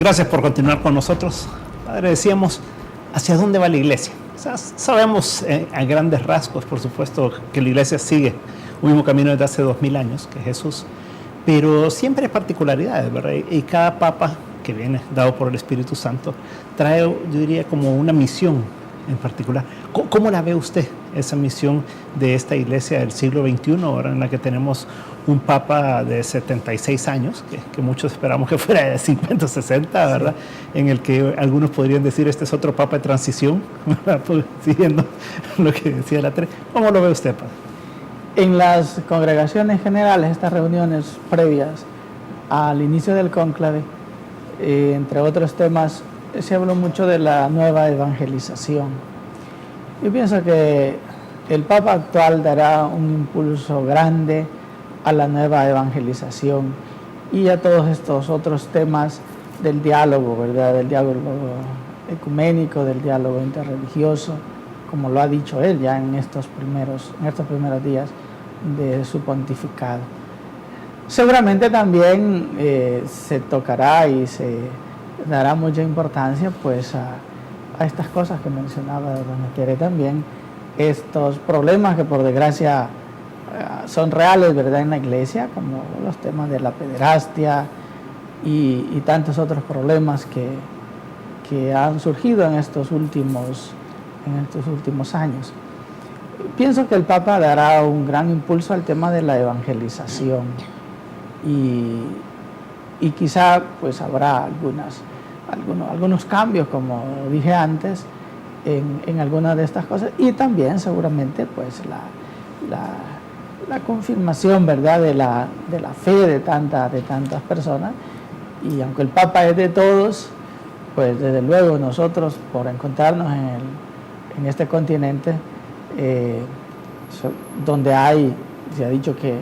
Gracias por continuar con nosotros. Padre, decíamos, ¿hacia dónde va la iglesia? O sea, sabemos a grandes rasgos, por supuesto, que la iglesia sigue un mismo camino desde hace 2000 años, que Jesús, pero siempre hay particularidades, ¿verdad? Y cada papa que viene dado por el Espíritu Santo trae, yo diría, como una misión en particular. ¿Cómo la ve usted, esa misión de esta iglesia del siglo XXI, ahora en la que tenemos un papa de 76 años, que muchos esperamos que fuera de 50 o 60, ¿verdad? Sí. En el que algunos podrían decir, este es otro papa de transición, ¿verdad? Pues, siguiendo lo que decía la Tere. ¿Cómo lo ve usted, padre? En las congregaciones generales, estas reuniones previas al inicio del cónclave, entre otros temas, se habló mucho de la nueva evangelización. Yo pienso que el Papa actual dará un impulso grande a la nueva evangelización y a todos estos otros temas del diálogo, ¿verdad? Del diálogo ecuménico, del diálogo interreligioso, como lo ha dicho él ya en estos primeros días de su pontificado. Seguramente también se tocará y se dará mucha importancia pues a estas cosas que mencionaba doña Tere también, estos problemas que por desgracia son reales, ¿verdad?, en la iglesia, como los temas de la pederastia y tantos otros problemas que han surgido en estos últimos años. Pienso que el Papa dará un gran impulso al tema de la evangelización y quizá pues habrá algunos cambios, como dije antes, en algunas de estas cosas, y también seguramente pues la confirmación, ¿verdad?, de la fe de tantas personas. Y aunque el Papa es de todos, pues desde luego nosotros, por encontrarnos en este continente, donde se ha dicho que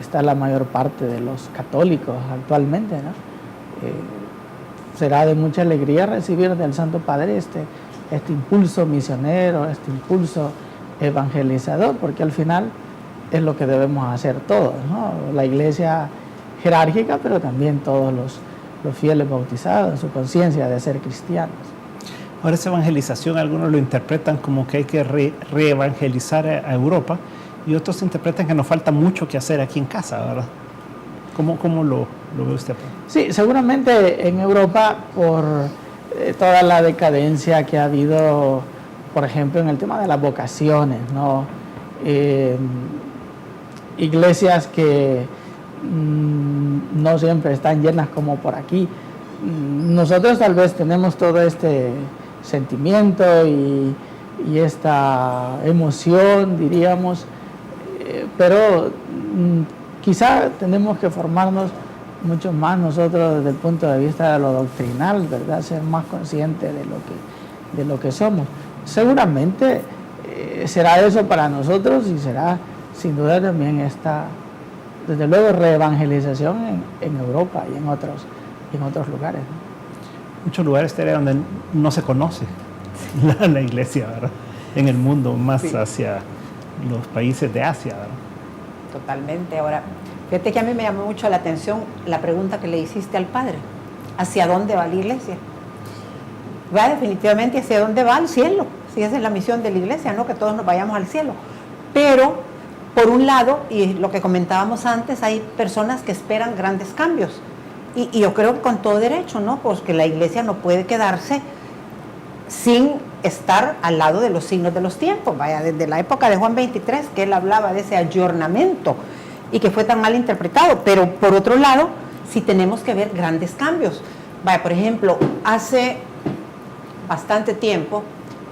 está la mayor parte de los católicos actualmente, ¿no? Será de mucha alegría recibir del Santo Padre este impulso misionero, este impulso evangelizador, porque al final es lo que debemos hacer todos, ¿no? La iglesia jerárquica, pero también todos los fieles bautizados en su conciencia de ser cristianos. Ahora, esa evangelización, algunos lo interpretan como que hay que reevangelizar a Europa, y otros interpretan que nos falta mucho que hacer aquí en casa, ¿verdad? ¿Cómo lo ve usted? Sí, seguramente en Europa, por toda la decadencia que ha habido, por ejemplo, en el tema de las vocaciones, ¿no? Iglesias que no siempre están llenas como por aquí. Nosotros tal vez tenemos todo este sentimiento y esta emoción, diríamos, pero quizá tenemos que formarnos mucho más nosotros desde el punto de vista de lo doctrinal, ¿verdad? Ser más conscientes de lo que somos. Seguramente será eso para nosotros y será sin duda también desde luego, reevangelización en Europa y en otros lugares, ¿no? Muchos lugares donde no se conoce la iglesia, ¿verdad?, en el mundo, más sí, hacia los países de Asia, ¿verdad? Totalmente. Ahora, fíjate que a mí me llamó mucho la atención la pregunta que le hiciste al padre: ¿hacia dónde va la iglesia? Va definitivamente hacia dónde va, al cielo. Si esa es la misión de la iglesia, ¿no?, que todos nos vayamos al cielo. Pero, por un lado, y lo que comentábamos antes, hay personas que esperan grandes cambios. Y yo creo que con todo derecho, ¿no?, porque la iglesia no puede quedarse sin estar al lado de los signos de los tiempos. Vaya, desde la época de Juan 23, que él hablaba de ese ayornamiento y que fue tan mal interpretado. Pero por otro lado, sí tenemos que ver grandes cambios. Vaya, por ejemplo, hace bastante tiempo,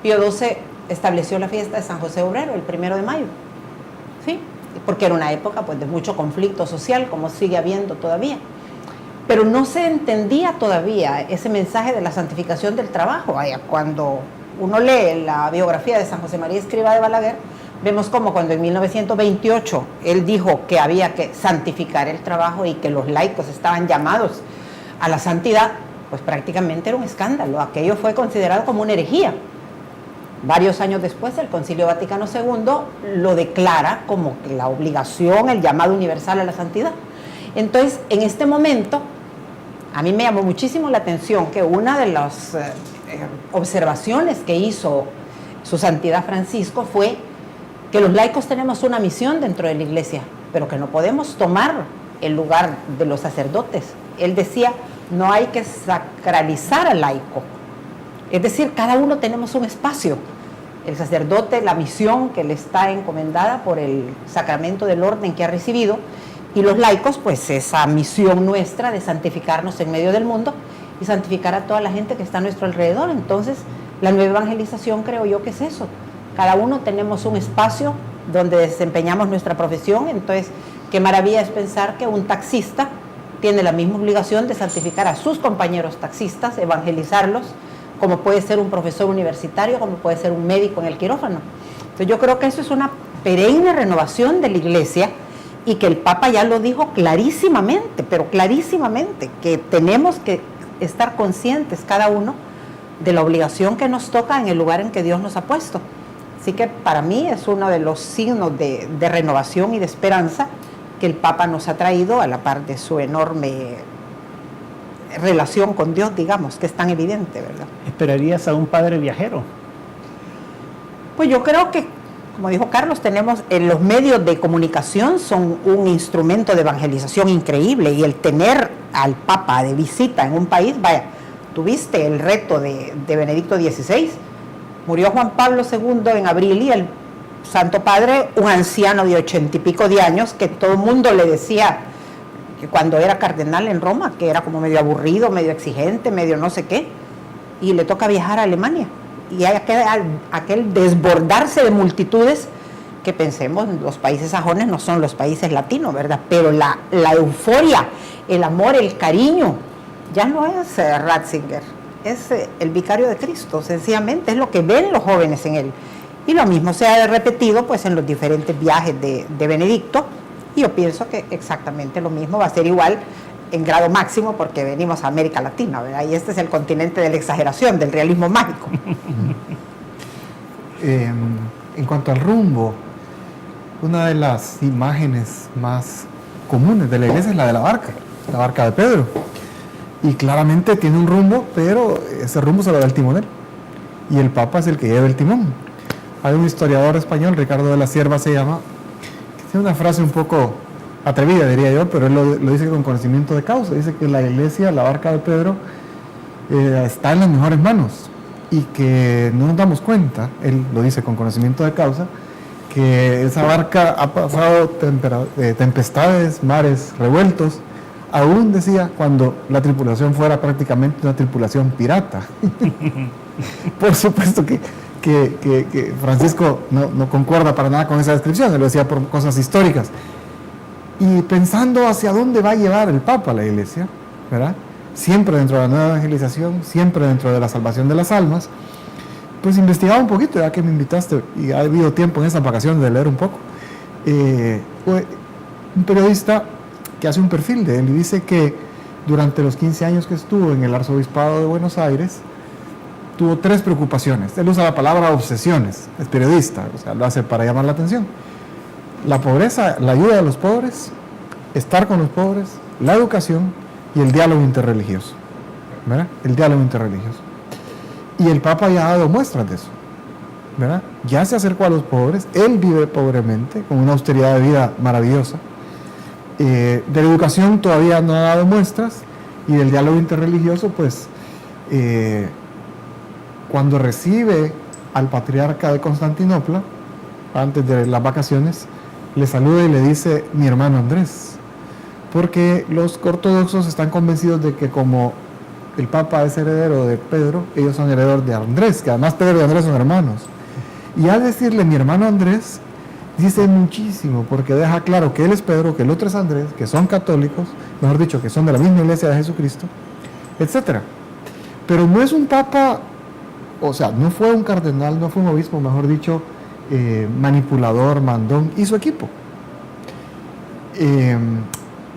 Pío XII estableció la fiesta de San José Obrero, el 1 de mayo, ¿sí? Porque era una época pues de mucho conflicto social, como sigue habiendo todavía. Pero no se entendía todavía ese mensaje de la santificación del trabajo. Cuando uno lee la biografía de San José María Escrivá de Balaguer, vemos como cuando en 1928 él dijo que había que santificar el trabajo y que los laicos estaban llamados a la santidad, pues prácticamente era un escándalo. Aquello fue considerado como una herejía. Varios años después, el Concilio Vaticano II lo declara como la obligación, el llamado universal a la santidad. Entonces, en este momento, A mí me llamó muchísimo la atención que una de las observaciones que hizo su Santidad Francisco fue que los laicos tenemos una misión dentro de la iglesia, pero que no podemos tomar el lugar de los sacerdotes. Él decía, no hay que sacralizar al laico. Es decir, cada uno tenemos un espacio. El sacerdote, la misión que le está encomendada por el sacramento del orden que ha recibido, y los laicos, pues esa misión nuestra de santificarnos en medio del mundo y santificar a toda la gente que está a nuestro alrededor. Entonces, la nueva evangelización creo yo que es eso. Cada uno tenemos un espacio donde desempeñamos nuestra profesión. Entonces, qué maravilla es pensar que un taxista tiene la misma obligación de santificar a sus compañeros taxistas, evangelizarlos, como puede ser un profesor universitario, como puede ser un médico en el quirófano. Entonces yo creo que eso es una perenne renovación de la iglesia, y que el Papa ya lo dijo clarísimamente, pero clarísimamente, que tenemos que estar conscientes cada uno de la obligación que nos toca en el lugar en que Dios nos ha puesto. Así que para mí es uno de los signos de renovación y de esperanza que el Papa nos ha traído, a la par de su enorme relación con Dios, digamos, que es tan evidente, ¿verdad? ¿Esperarías a un padre viajero? Pues yo creo que, como dijo Carlos, tenemos los medios de comunicación son un instrumento de evangelización increíble, y el tener al Papa de visita en un país, vaya, tuviste el reto de Benedicto XVI, murió Juan Pablo II en abril, y el Santo Padre, un anciano de 80 y pico de años, que todo el mundo le decía que cuando era cardenal en Roma, que era como medio aburrido, medio exigente, medio no sé qué, y le toca viajar a Alemania. Y hay aquel desbordarse de multitudes que pensemos, los países sajones no son los países latinos, ¿verdad? Pero la euforia, el amor, el cariño, ya no es Ratzinger, es el vicario de Cristo, sencillamente es lo que ven los jóvenes en él. Y lo mismo se ha repetido pues en los diferentes viajes de Benedicto, y yo pienso que exactamente lo mismo va a ser igual en grado máximo, porque venimos a América Latina, ¿verdad? Y este es el continente de la exageración, del realismo mágico. En cuanto al rumbo, una de las imágenes más comunes de la iglesia es la de la barca de Pedro. Y claramente tiene un rumbo, pero ese rumbo se lo da el timonel. Y el Papa es el que lleva el timón. Hay un historiador español, Ricardo de la Cierva se llama, que tiene una frase un poco atrevida, diría yo, pero él lo dice con conocimiento de causa. Dice que la iglesia, la barca de Pedro, está en las mejores manos, y que no nos damos cuenta, él lo dice con conocimiento de causa, que esa barca ha pasado tempestades, mares revueltos, aún decía cuando la tripulación fuera prácticamente una tripulación pirata. Por supuesto que Francisco no concuerda para nada con esa descripción, él lo decía por cosas históricas. Y pensando hacia dónde va a llevar el Papa a la iglesia, ¿verdad? Siempre dentro de la nueva evangelización, siempre dentro de la salvación de las almas, pues investigaba un poquito, ya que me invitaste, y ha habido tiempo en estas vacaciones de leer un poco. Un periodista que hace un perfil de él y dice que durante los 15 años que estuvo en el Arzobispado de Buenos Aires, tuvo 3 preocupaciones. Él usa la palabra obsesiones, es periodista, o sea, lo hace para llamar la atención. La pobreza, la ayuda a los pobres, estar con los pobres, la educación y el diálogo interreligioso, ¿verdad? El diálogo interreligioso. Y el Papa ya ha dado muestras de eso, ¿verdad? Ya se acercó a los pobres, él vive pobremente, con una austeridad de vida maravillosa. De la educación todavía no ha dado muestras, y del diálogo interreligioso, pues, cuando recibe al patriarca de Constantinopla, antes de las vacaciones, le saluda y le dice: mi hermano Andrés, porque los ortodoxos están convencidos de que como el Papa es heredero de Pedro, ellos son herederos de Andrés, que además Pedro y Andrés son hermanos. Y al decirle mi hermano Andrés, dice muchísimo, porque deja claro que él es Pedro, que el otro es Andrés, que son católicos, mejor dicho, que son de la misma iglesia de Jesucristo, etc. Pero no es un Papa, o sea, no fue un cardenal, no fue un obispo, mejor dicho, manipulador, mandón, y su equipo.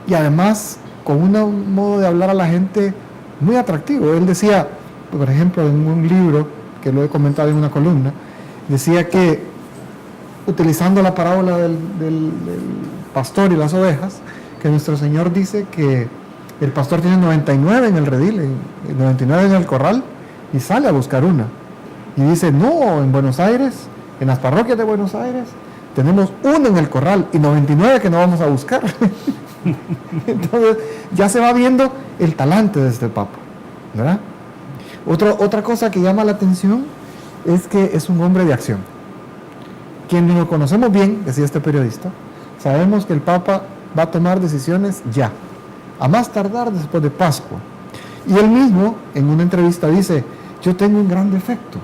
Y además con un modo de hablar a la gente muy atractivo. Él decía, por ejemplo, en un libro que lo he comentado en una columna, decía que, utilizando la parábola del pastor y las ovejas, que nuestro Señor dice que El pastor tiene 99 en el redil, 99 en el corral, y sale a buscar una. Y dice, no, en Buenos Aires, en las parroquias de Buenos Aires, tenemos una en el corral y 99 que no vamos a buscar. Entonces, ya se va viendo el talante de este Papa, ¿verdad? Otra cosa que llama la atención es que es un hombre de acción. Quienes lo conocemos bien, decía este periodista, sabemos que el Papa va a tomar decisiones ya, a más tardar después de Pascua. Y él mismo, en una entrevista, dice, yo tengo un gran defecto.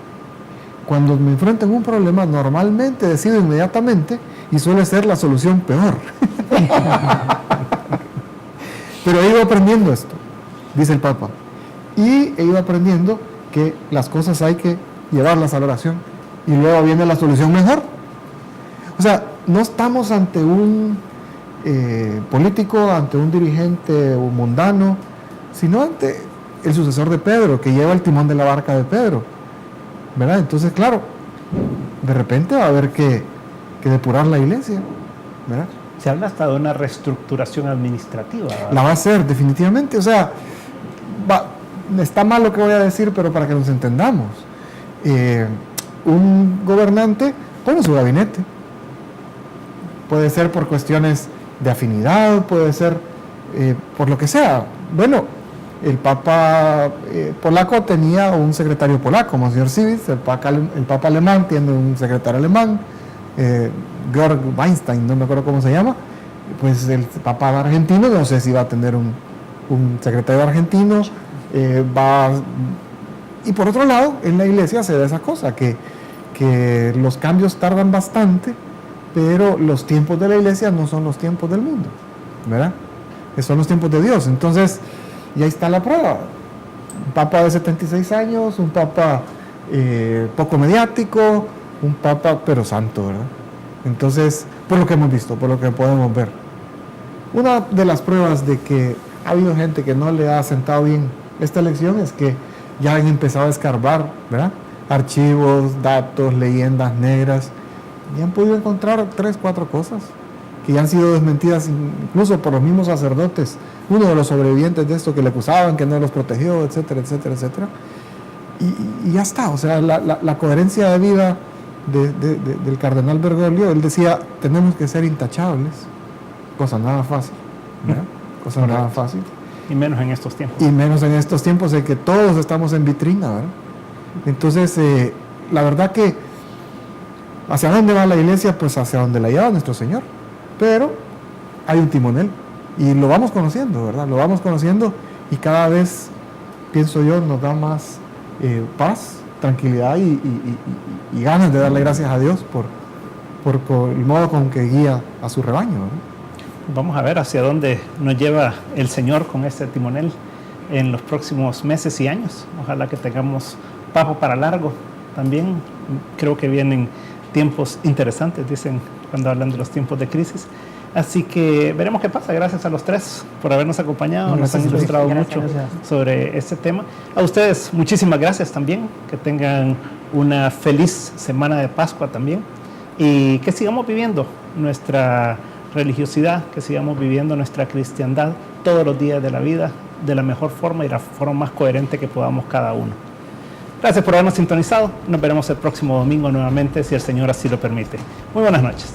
Cuando me enfrento a un problema, normalmente decido inmediatamente y suele ser la solución peor. Pero he ido aprendiendo esto, dice el Papa. Y he ido aprendiendo que las cosas hay que llevarlas a la oración y luego viene la solución mejor. O sea, no estamos ante un político, ante un dirigente mundano, sino ante el sucesor de Pedro, que lleva el timón de la barca de Pedro, ¿verdad? Entonces, claro, de repente va a haber que depurar la iglesia, ¿verdad? Se habla hasta de una reestructuración administrativa, ¿verdad? La va a hacer, definitivamente. O sea, está mal lo que voy a decir, pero para que nos entendamos. Un gobernante pone su gabinete. Puede ser por cuestiones de afinidad, puede ser por lo que sea. Bueno, el Papa polaco tenía un secretario polaco, Monsignor Sibitz, el Papa alemán tiene un secretario alemán, Georg Weinstein, no me acuerdo cómo se llama, pues el Papa argentino, no sé si va a tener un secretario argentino, y por otro lado, en la iglesia se da esa cosa, que los cambios tardan bastante, pero los tiempos de la iglesia no son los tiempos del mundo, ¿verdad? Son los tiempos de Dios. Entonces, y ahí está la prueba. Un Papa de 76 años, un Papa poco mediático, un Papa pero santo, ¿verdad? Entonces, por lo que hemos visto, por lo que podemos ver. Una de las pruebas de que ha habido gente que no le ha sentado bien esta elección es que ya han empezado a escarbar, ¿verdad? Archivos, datos, leyendas negras, y han podido encontrar 3, 4 cosas que ya han sido desmentidas incluso por los mismos sacerdotes. Uno de los sobrevivientes de esto que le acusaban, que no los protegió, etcétera, etcétera, etcétera. Y ya está, o sea, la coherencia de vida del cardenal Bergoglio, él decía, tenemos que ser intachables, cosa nada fácil, ¿verdad? Cosa nada fácil. Y menos en estos tiempos. Y menos en estos tiempos en que todos estamos en vitrina, ¿verdad? Entonces, la verdad que, ¿hacia dónde va la iglesia? Pues hacia donde la lleva nuestro Señor. Pero hay un timonel y lo vamos conociendo, ¿verdad? Lo vamos conociendo y cada vez, pienso yo, nos da más paz, tranquilidad y ganas de darle gracias a Dios por el modo con que guía a su rebaño, ¿verdad? Vamos a ver hacia dónde nos lleva el Señor con este timonel en los próximos meses y años. Ojalá que tengamos papo para largo. También creo que vienen tiempos interesantes, dicen cuando hablan de los tiempos de crisis. Así que veremos qué pasa. Gracias a los tres por habernos acompañado. Nos han ilustrado mucho sobre este tema. A ustedes, muchísimas gracias también. Que tengan una feliz semana de Pascua también. Y que sigamos viviendo nuestra religiosidad, que sigamos viviendo nuestra cristiandad todos los días de la vida de la mejor forma y la forma más coherente que podamos cada uno. Gracias por habernos sintonizado. Nos veremos el próximo domingo nuevamente, si el Señor así lo permite. Muy buenas noches.